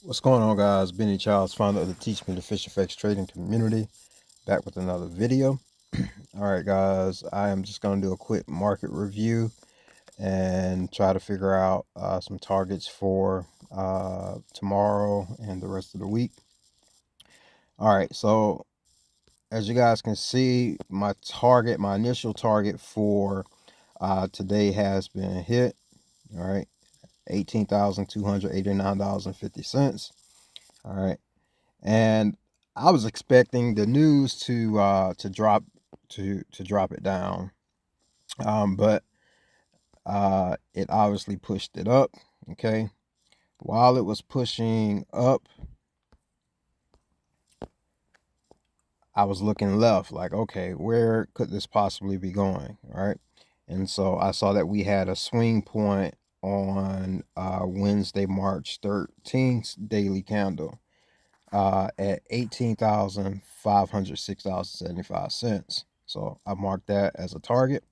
What's going on, guys? Benny Childs, founder of the Teach Me the Fish Effects trading community, back with another video. All right, guys, I am just going to do a quick market review and try to figure out some targets for tomorrow and the rest of the week. All right, so as you guys can see, my initial target for today has been hit. All right, $18,289.50. All right. And I was expecting the news to drop drop it down, but it obviously pushed it up. Okay, while it was pushing up, I was looking left, like, okay, where could this possibly be going? All right, and so I saw that we had a swing point on Wednesday, March 13th daily candle at $18,506.75. So I marked that as a target,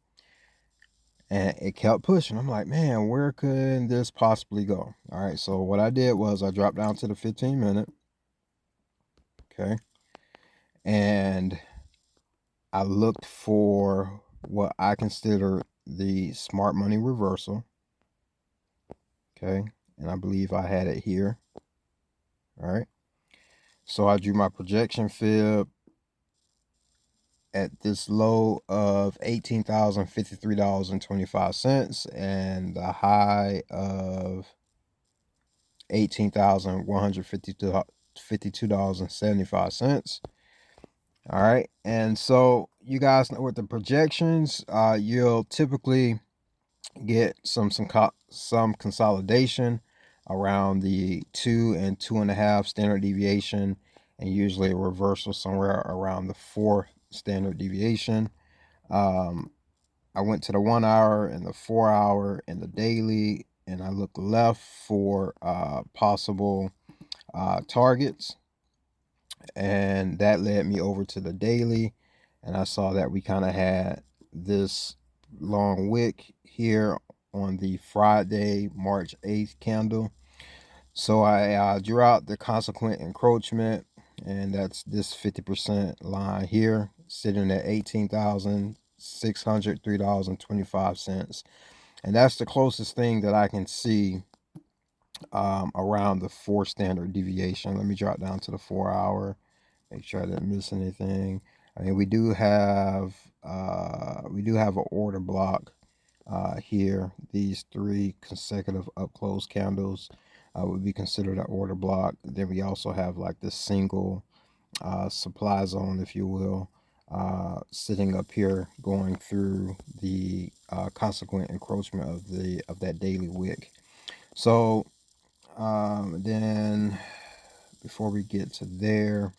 and it kept pushing. I'm like, man, where could this possibly go? All right, so what I did was I dropped down to the 15-minute, okay, and I looked for what I consider the smart money reversal, okay, and I believe I had it here. All right, so I drew my projection fib at this low of $18,053.25 and the high of $18,152.75. All right, and so you guys know with the projections, you'll typically get some consolidation around the 2 and 2.5 standard deviation, and usually a reversal somewhere around the 4 standard deviation. I went to the 1 hour and the 4 hour and the daily, and I looked left for possible targets, and that led me over to the daily, and I saw that we kind of had this long wick here on the Friday, March 8th candle. So I drew out the consequent encroachment, and that's this 50% line here, sitting at $18,603.25. And that's the closest thing that I can see around the 4 standard deviation. Let me drop down to the 4 hour, make sure I didn't miss anything. I mean, we do have an order block here. These 3 consecutive up close candles would be considered an order block. Then we also have like this single supply zone, if you will, sitting up here, going through the consequent encroachment of that daily wick. So then before we get to there,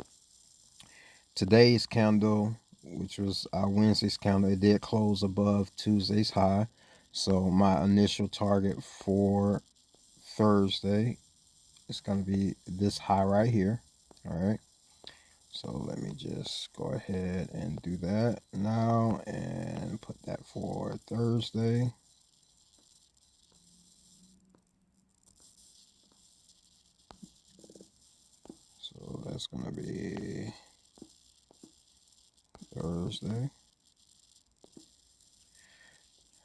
today's candle, which was Wednesday's candle, it did close above Tuesday's high. So my initial target for Thursday is going to be this high right here. All right. So let me just go ahead and do that now and put that for Thursday. So that's going to be Thursday.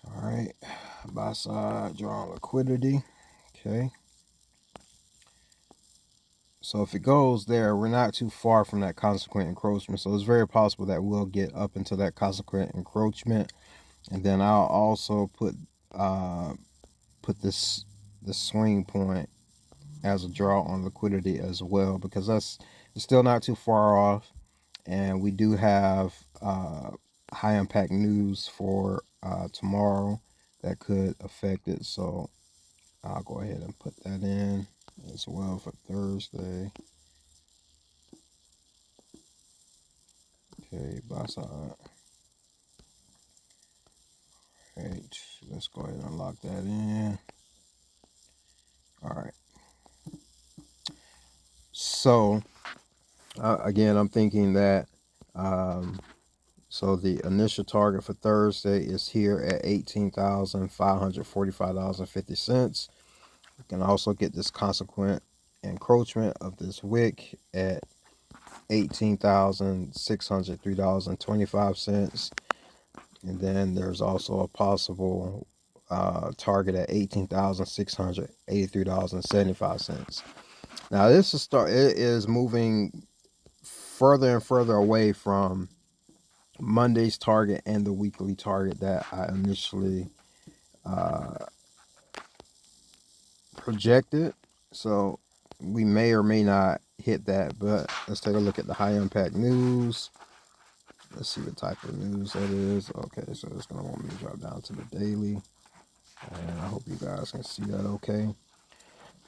All right. Buy side, drawing liquidity. Okay. So if it goes there, we're not too far from that consequent encroachment. So it's very possible that we'll get up into that consequent encroachment. And then I'll also put this swing point as a draw on liquidity as well, because it's still not too far off. And we do have high impact news for tomorrow that could affect it. So I'll go ahead and put that in as well for Thursday. Okay, buy side. Right, let's go ahead and lock that in. All right. So again, I'm thinking that so the initial target for Thursday is here at $18,545.50. We can also get this consequent encroachment of this wick at $18,603.25. And then there's also a possible target at $18,683.75. Now this is it is moving further and further away from Monday's target and the weekly target that I initially projected. So we may or may not hit that, but let's take a look at the high impact news. Let's see what type of news that is. Okay, so it's gonna want me to drop down to the daily, and I hope you guys can see that. Okay.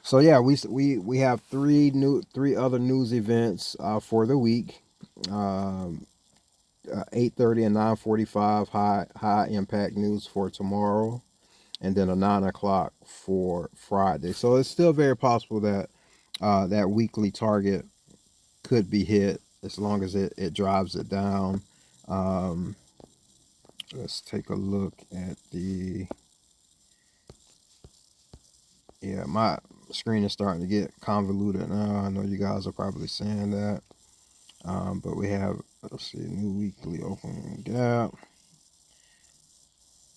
So yeah, we have three other news events for the week. 8:30 and 9:45 high impact news for tomorrow, and then a 9 o'clock for Friday. So it's still very possible that that weekly target could be hit as long as it drives it down. Let's take a look at the, yeah, my screen is starting to get convoluted now. I know you guys are probably saying that. But we have, let's see, new weekly open gap.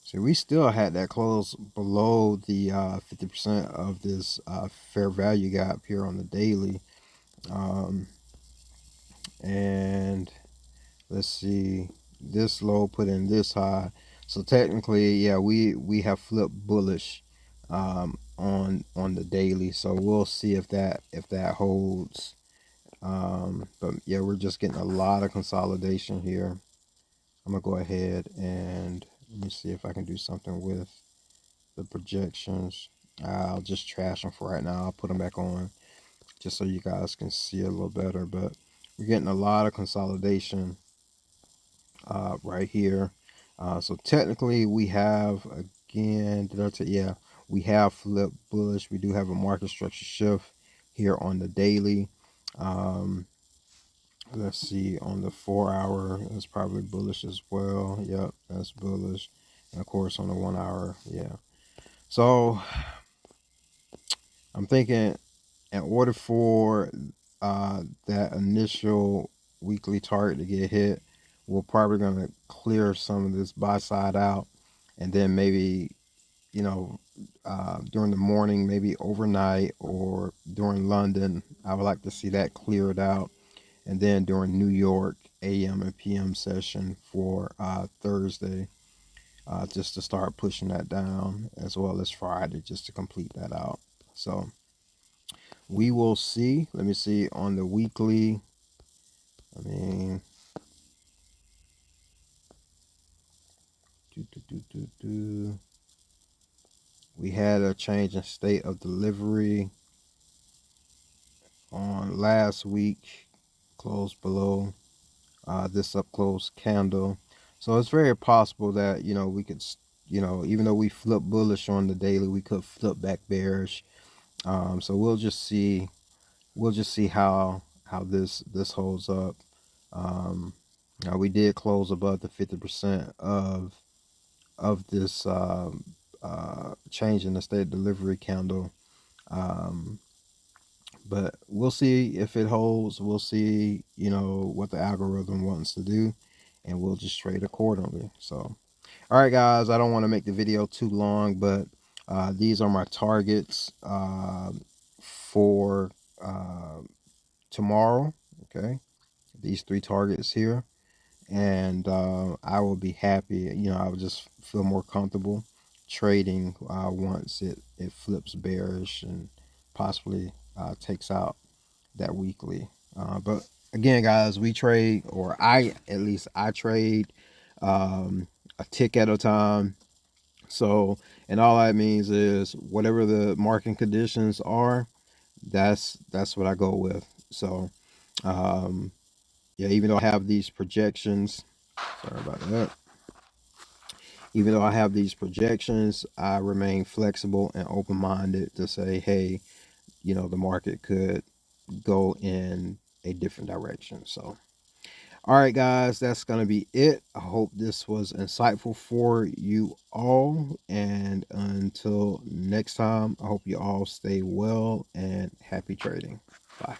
See, we still had that close below the 50% of this fair value gap here on the daily. And let's see, this low put in this high. So technically, yeah, we have flipped bullish on the daily. So we'll see if that holds. But yeah, we're just getting a lot of consolidation here. I'm gonna go ahead and let me see if I can do something with the projections. I'll just trash them for right now. I'll put them back on just so you guys can see a little better. But we're getting a lot of consolidation right here. So technically we have, again, yeah, we have flipped bullish. We do have a market structure shift here on the daily. Let's see, on the 4 hour, it's probably bullish as well. Yep, that's bullish. And of course on the 1 hour, yeah. So I'm thinking in order for that initial weekly target to get hit, we're probably going to clear some of this buy side out, and then maybe, you know, during the morning, maybe overnight or during London, I would like to see that cleared out, and then during New York AM and PM session for Thursday, just to start pushing that down, as well as Friday, just to complete that out. So we will see. Let me see on the weekly. I mean, we had a change in state of delivery on last week, closed below this up close candle. So it's very possible that, you know, we could, you know, even though we flip bullish on the daily, we could flip back bearish. So we'll just see how this holds up. We did close above the 50% of this change in the state delivery candle. But we'll see if it holds. We'll see, you know, what the algorithm wants to do, and we'll just trade accordingly. So, all right, guys, I don't want to make the video too long, but these are my targets for tomorrow. Okay, these three targets here, and I will be happy. You know, I will just feel more comfortable trading once it flips bearish and possibly takes out that weekly. But again, guys, we trade, or I trade a tick at a time. So, and all that means is whatever the market conditions are, that's what I go with. So, yeah, even though I have these projections, sorry about that. Even though I have these projections, I remain flexible and open-minded to say, hey, you know, the market could go in a different direction. So, All right, guys, that's going to be it. I hope this was insightful for you all. And until next time, I hope you all stay well and happy trading. Bye.